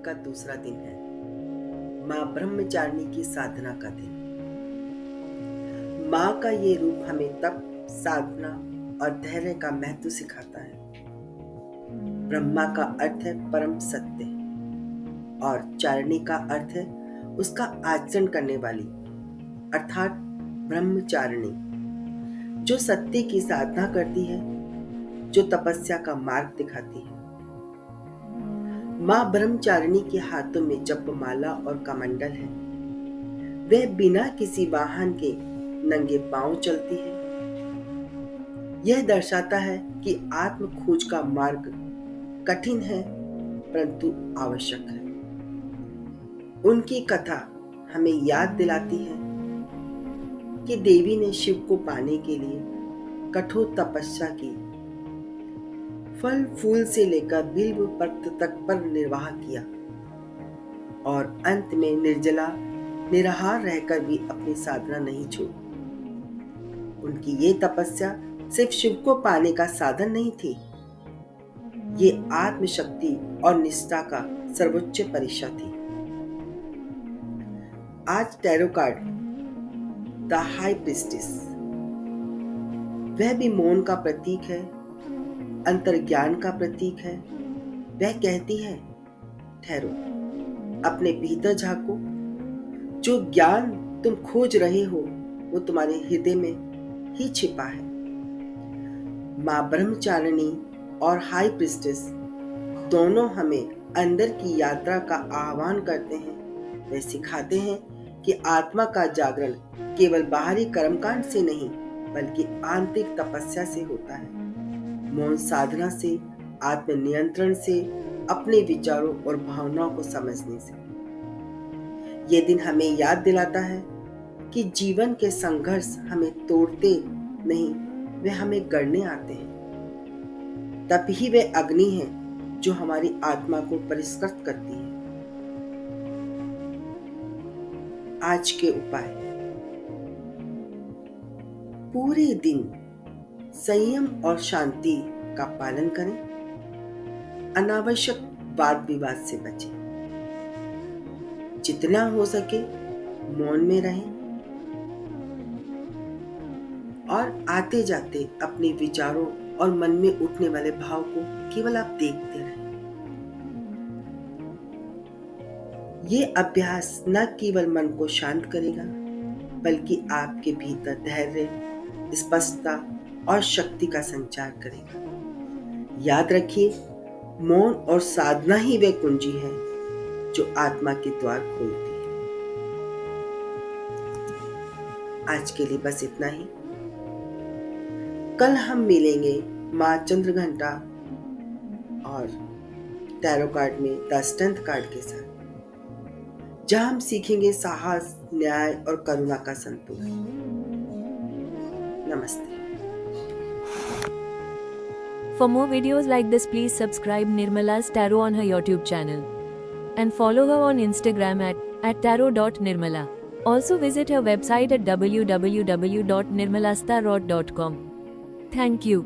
का दूसरा दिन है, माँ ब्रह्मचारिणी की साधना का दिन। माँ का ये रूप हमें तप, साधना और धैर्य का महत्व सिखाता है। ब्रह्मा का अर्थ है परम सत्य और चारिणी का अर्थ है उसका आचरण करने वाली, अर्थात ब्रह्मचारिणी, जो सत्य की साधना करती है, जो तपस्या का मार्ग दिखाती है। माँ ब्रह्मचारिणी के हाथों में जपमाला और कमंडल है। वह बिना किसी वाहन के नंगे पांव चलती है। यह दर्शाता है कि आत्म खोज का मार्ग कठिन है परंतु आवश्यक है। उनकी कथा हमें याद दिलाती है कि देवी ने शिव को पाने के लिए कठोर तपस्या की, फल फूल से लेकर बिल्व पत्र तक पर निर्वाह किया और अंत में निर्जला निराहार रहकर भी अपनी साधना नहीं छोड़ी। उनकी ये तपस्या सिर्फ शिव को पाने का साधन नहीं थी, ये आत्मशक्ति और निष्ठा का सर्वोच्च परीक्षा थी। आज tarot card the high priestess, वह भी मौन का प्रतीक है, अंतर्ज्ञान का प्रतीक है। वह कहती है, ठहरो, अपने भीतर झांको। जो ज्ञान तुम खोज रहे हो वो तुम्हारे हृदय में ही छिपा है। माँ ब्रह्मचारिणी और हाई प्रीस्टेस दोनों हमें अंदर की यात्रा का आह्वान करते हैं। वे सिखाते हैं कि आत्मा का जागरण केवल बाहरी कर्मकांड से नहीं बल्कि आंतरिक तपस्या से होता है, मौन साधना से, आत्मनियंत्रण से, अपने विचारों और भावनाओं को समझने से। ये दिन हमें याद दिलाता है कि जीवन के संघर्ष हमें तोड़ते नहीं, वे हमें गढ़ने आते हैं। तब ही वे अग्नि है जो हमारी आत्मा को परिष्कृत करती है। आज के उपाय: पूरे दिन संयम और शांति का पालन करें। अनावश्यक वाद विवाद से बचें। जितना हो सके मौन में रहें और आते जाते अपने विचारों और मन में उठने वाले भाव को केवल आप देखते रहें। ये अभ्यास न केवल मन को शांत करेगा बल्कि आपके भीतर धैर्य, स्पष्टता और शक्ति का संचार करेगा। याद रखिए, मौन और साधना ही वे कुंजी है जो आत्मा के द्वार खोलती है। आज के लिए बस इतना ही। कल हम मिलेंगे माँ चंद्रघंटा और टैरो कार्ड में द स्ट्रेंथ कार्ड के साथ, जहां हम सीखेंगे साहस, न्याय और करुणा का संतुलन। नमस्ते। For more videos like this, please subscribe Nirmala's Tarot on her YouTube channel and follow her on Instagram at tarot.nirmala. Also visit her website at www.nirmalastarot.com. Thank you.